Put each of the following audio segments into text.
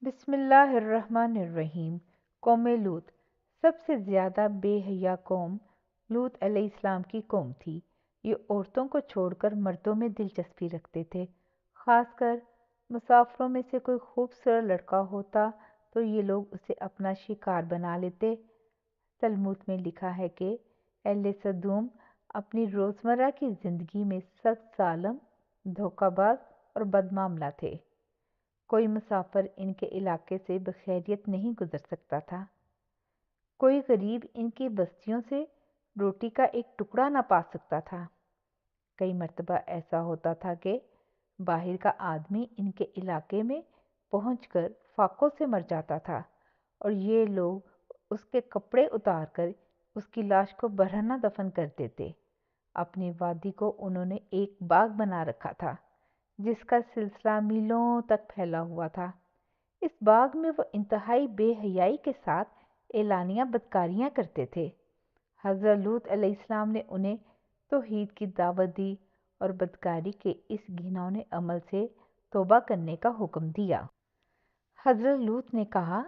بسم اللہ الرحمن الرحیم۔ قوم لوط سب سے زیادہ بے حیا قوم لوط علیہ السلام کی قوم تھی۔ یہ عورتوں کو چھوڑ کر مردوں میں دلچسپی رکھتے تھے، خاص کر مسافروں میں سے کوئی خوبصورت لڑکا ہوتا تو یہ لوگ اسے اپنا شکار بنا لیتے۔ تلمود میں لکھا ہے کہ اہل سدوم اپنی روزمرہ کی زندگی میں سخت ظالم، دھوکہ باز اور بدمعاملہ تھے۔ کوئی مسافر ان کے علاقے سے بخیریت نہیں گزر سکتا تھا۔ کوئی غریب ان کی بستیوں سے روٹی کا ایک ٹکڑا نہ پا سکتا تھا۔ کئی مرتبہ ایسا ہوتا تھا کہ باہر کا آدمی ان کے علاقے میں پہنچ کر فاقوں سے مر جاتا تھا اور یہ لوگ اس کے کپڑے اتار کر اس کی لاش کو برہنہ دفن کر دیتے۔ اپنی وادی کو انہوں نے ایک باغ بنا رکھا تھا جس کا سلسلہ میلوں تک پھیلا ہوا تھا۔ اس باغ میں وہ انتہائی بے حیائی کے ساتھ اعلانیہ بدکاریاں کرتے تھے۔ حضرت لوط علیہ السلام نے انہیں توحید کی دعوت دی اور بدکاری کے اس گھناؤنے عمل سے توبہ کرنے کا حکم دیا۔ حضرت لوط نے کہا،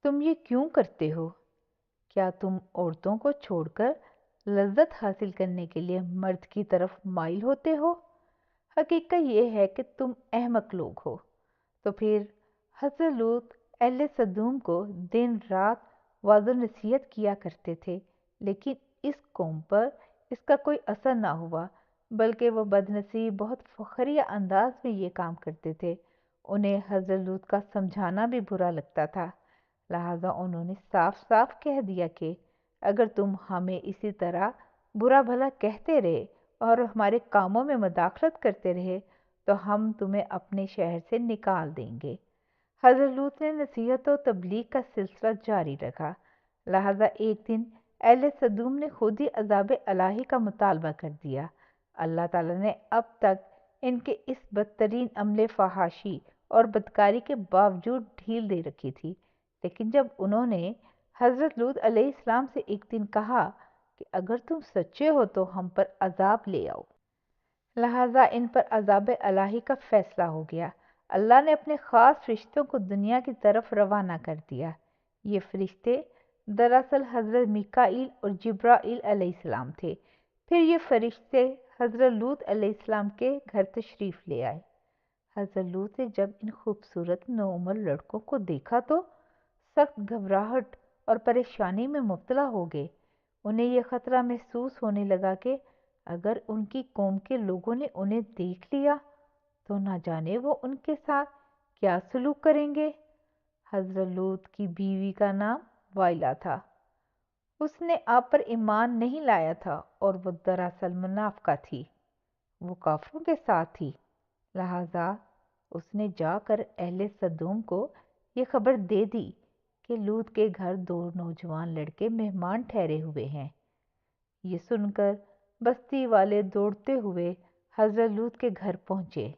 تم یہ کیوں کرتے ہو؟ کیا تم عورتوں کو چھوڑ کر لذت حاصل کرنے کے لیے مرد کی طرف مائل ہوتے ہو؟ حقیقت یہ ہے کہ تم احمق لوگ ہو۔ تو پھر حضرت لوط اہل سدوم کو دن رات وعظ و نصیحت کیا کرتے تھے، لیکن اس قوم پر اس کا کوئی اثر نہ ہوا، بلکہ وہ بدنصیب بہت فخریہ انداز میں یہ کام کرتے تھے۔ انہیں حضرت لوط کا سمجھانا بھی برا لگتا تھا، لہٰذا انہوں نے صاف صاف کہہ دیا کہ اگر تم ہمیں اسی طرح برا بھلا کہتے رہے اور ہمارے کاموں میں مداخلت کرتے رہے تو ہم تمہیں اپنے شہر سے نکال دیں گے۔ حضرت لوط نے نصیحت و تبلیغ کا سلسلہ جاری رکھا، لہٰذا ایک دن اہل سدوم نے خود ہی عذاب الہی کا مطالبہ کر دیا۔ اللہ تعالیٰ نے اب تک ان کے اس بدترین عمل فحاشی اور بدکاری کے باوجود ڈھیل دے رکھی تھی، لیکن جب انہوں نے حضرت لوط علیہ السلام سے ایک دن کہا کہ اگر تم سچے ہو تو ہم پر عذاب لے آؤ، لہٰذا ان پر عذاب الہی کا فیصلہ ہو گیا۔ اللہ نے اپنے خاص فرشتوں کو دنیا کی طرف روانہ کر دیا۔ یہ فرشتے دراصل حضرت میکائیل اور جبرائیل علیہ السلام تھے۔ پھر یہ فرشتے حضرت لوط علیہ السلام کے گھر تشریف لے آئے۔ حضرت لوط نے جب ان خوبصورت نوعمر لڑکوں کو دیکھا تو سخت گھبراہٹ اور پریشانی میں مبتلا ہو گئے۔ انہیں یہ خطرہ محسوس ہونے لگا کہ اگر ان کی قوم کے لوگوں نے انہیں دیکھ لیا تو نہ جانے وہ ان کے ساتھ کیا سلوک کریں گے۔ حضرت لوط کی بیوی کا نام وائلا تھا۔ اس نے آپ پر ایمان نہیں لایا تھا اور وہ دراصل منافقہ تھی۔ وہ کافروں کے ساتھ تھی، لہٰذا اس نے جا کر اہل سدوم کو یہ خبر دے دی کہ لوط کے گھر دو نوجوان لڑکے مہمان ٹھہرے ہوئے ہیں۔ یہ سن کر بستی والے دوڑتے ہوئے حضرت لوط کے گھر پہنچے۔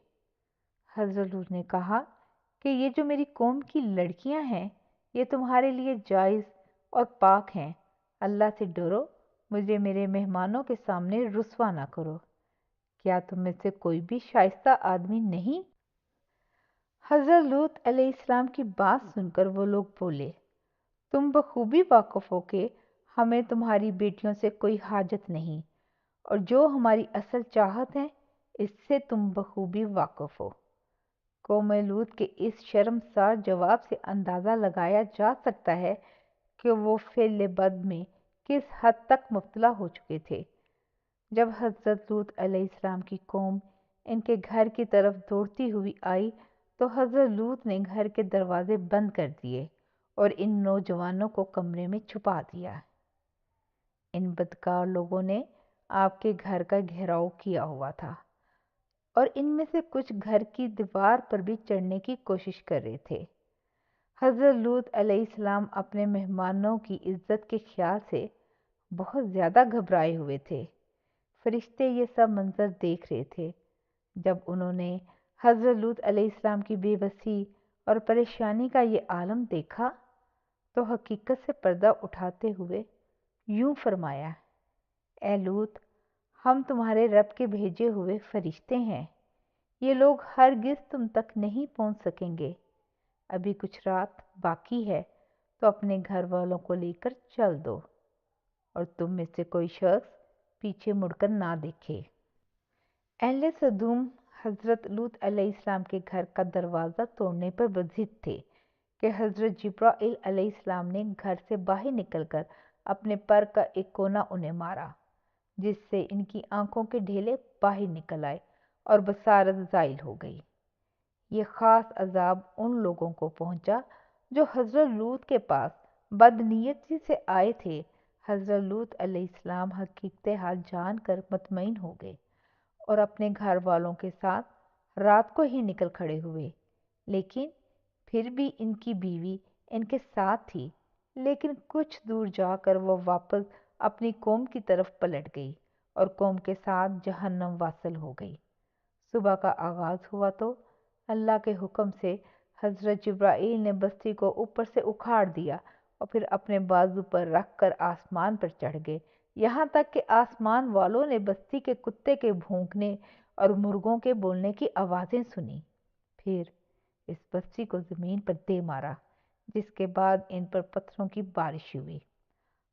حضرت لوط نے کہا کہ یہ جو میری قوم کی لڑکیاں ہیں یہ تمہارے لیے جائز اور پاک ہیں، اللہ سے ڈرو، مجھے میرے مہمانوں کے سامنے رسوا نہ کرو۔ کیا تم میں سے کوئی بھی شائستہ آدمی نہیں؟ حضرت لوط علیہ السلام کی بات سن کر وہ لوگ بولے، تم بخوبی واقف ہو کہ ہمیں تمہاری بیٹیوں سے کوئی حاجت نہیں، اور جو ہماری اصل چاہت ہے اس سے تم بخوبی واقف ہو۔ قوم لوط کے اس شرمسار جواب سے اندازہ لگایا جا سکتا ہے کہ وہ فعل بد میں کس حد تک مبتلا ہو چکے تھے۔ جب حضرت لوط علیہ السلام کی قوم ان کے گھر کی طرف دوڑتی ہوئی آئی تو حضرت لوط نے گھر کے دروازے بند کر دیے اور ان نوجوانوں کو کمرے میں چھپا دیا۔ ان بدکار لوگوں نے آپ کے گھر کا گھیراؤ کیا ہوا تھا اور ان میں سے کچھ گھر کی دیوار پر بھی چڑھنے کی کوشش کر رہے تھے۔ حضرت لوط علیہ السلام اپنے مہمانوں کی عزت کے خیال سے بہت زیادہ گھبرائے ہوئے تھے۔ فرشتے یہ سب منظر دیکھ رہے تھے۔ جب انہوں نے حضرت لوط علیہ السلام کی بے بسی اور پریشانی کا یہ عالم دیکھا تو حقیقت سے پردہ اٹھاتے ہوئے یوں فرمایا، اے لوط، ہم تمہارے رب کے بھیجے ہوئے فرشتے ہیں، یہ لوگ ہرگز تم تک نہیں پہنچ سکیں گے۔ ابھی کچھ رات باقی ہے تو اپنے گھر والوں کو لے کر چل دو اور تم میں سے کوئی شخص پیچھے مڑ کر نہ دیکھے۔ اہل سدوم حضرت لوط علیہ السلام کے گھر کا دروازہ توڑنے پر بضد تھے کہ حضرت جبرائیل علیہ السلام نے گھر سے باہر نکل کر اپنے پر کا ایک کونا انہیں مارا، جس سے ان کی آنکھوں کے ڈھیلے باہر نکل آئے اور بصارت زائل ہو گئی۔ یہ خاص عذاب ان لوگوں کو پہنچا جو حضرت لوط کے پاس بدنیتی سے آئے تھے۔ حضرت لوط علیہ السلام حقیقت حال جان کر مطمئن ہو گئے اور اپنے گھر والوں کے ساتھ رات کو ہی نکل کھڑے ہوئے، لیکن پھر بھی ان کی بیوی ان کے ساتھ تھی۔ لیکن کچھ دور جا کر وہ واپس اپنی قوم کی طرف پلٹ گئی اور قوم کے ساتھ جہنم واصل ہو گئی۔ صبح کا آغاز ہوا تو اللہ کے حکم سے حضرت جبرائیل نے بستی کو اوپر سے اکھاڑ دیا اور پھر اپنے بازو پر رکھ کر آسمان پر چڑھ گئے، یہاں تک کہ آسمان والوں نے بستی کے کتے کے بھونکنے اور مرغوں کے بولنے کی آوازیں سنی۔ پھر اس بستی کو زمین پر دے مارا، جس کے بعد ان پر پتھروں کی بارش ہوئی۔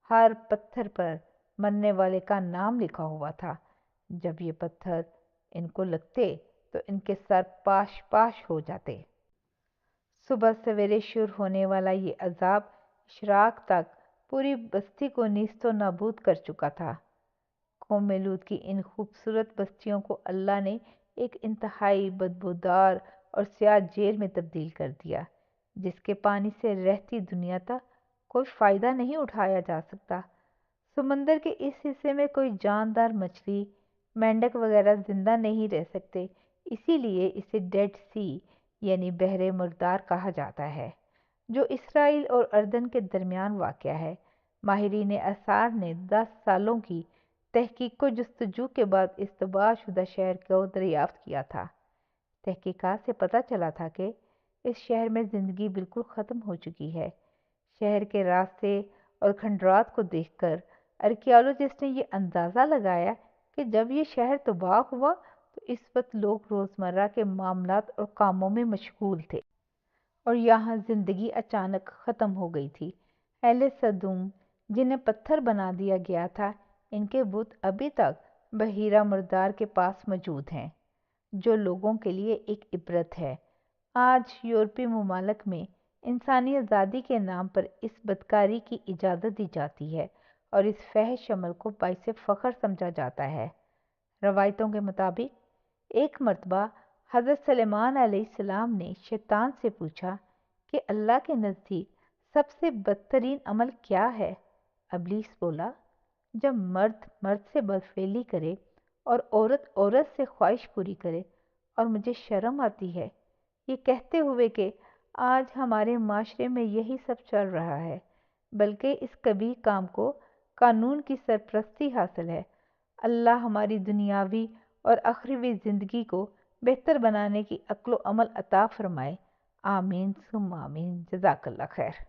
ہر پتھر پر مرنے والے کا نام لکھا ہوا تھا۔ جب یہ پتھر ان کو لگتے تو ان کے سر پاش پاش ہو جاتے۔ صبح سویرے شروع ہونے والا یہ عذاب اشراق تک پوری بستی کو نیست و نابود کر چکا تھا۔ قوم لوط کی ان خوبصورت بستیوں کو اللہ نے ایک انتہائی بدبودار اور سیاہ جیل میں تبدیل کر دیا، جس کے پانی سے رہتی دنیا تک کوئی فائدہ نہیں اٹھایا جا سکتا۔ سمندر کے اس حصے میں کوئی جاندار مچھلی، مینڈک وغیرہ زندہ نہیں رہ سکتے، اسی لیے اسے ڈیڈ سی یعنی بحر مردار کہا جاتا ہے، جو اسرائیل اور اردن کے درمیان واقع ہے۔ ماہرین آثار نے 10 سالوں کی تحقیق و جستجو کے بعد اس تباہ شدہ شہر کو دریافت کیا تھا۔ تحقیقات سے پتہ چلا تھا کہ اس شہر میں زندگی بالکل ختم ہو چکی ہے۔ شہر کے راستے اور کھنڈرات کو دیکھ کر آرکیالوجسٹ نے یہ اندازہ لگایا کہ جب یہ شہر تباہ ہوا تو اس وقت لوگ روزمرہ کے معاملات اور کاموں میں مشغول تھے اور یہاں زندگی اچانک ختم ہو گئی تھی۔ اہل سدوم جنہیں پتھر بنا دیا گیا تھا، ان کے بت ابھی تک بحیرہ مردار کے پاس موجود ہیں، جو لوگوں کے لیے ایک عبرت ہے۔ آج یورپی ممالک میں انسانی آزادی کے نام پر اس بدکاری کی اجازت دی جاتی ہے اور اس فحش عمل کو باعث فخر سمجھا جاتا ہے۔ روایتوں کے مطابق ایک مرتبہ حضرت سلیمان علیہ السلام نے شیطان سے پوچھا کہ اللہ کے نزدیک سب سے بدترین عمل کیا ہے؟ ابلیس بولا، جب مرد مرد سے بدفعلی کرے اور عورت عورت سے خواہش پوری کرے، اور مجھے شرم آتی ہے یہ کہتے ہوئے کہ آج ہمارے معاشرے میں یہی سب چل رہا ہے، بلکہ اس قبیح کام کو قانون کی سرپرستی حاصل ہے۔ اللہ ہماری دنیاوی اور اخروی زندگی کو بہتر بنانے کی عقل و عمل عطا فرمائے۔ آمین ثم آمین۔ جزاک اللہ خیر۔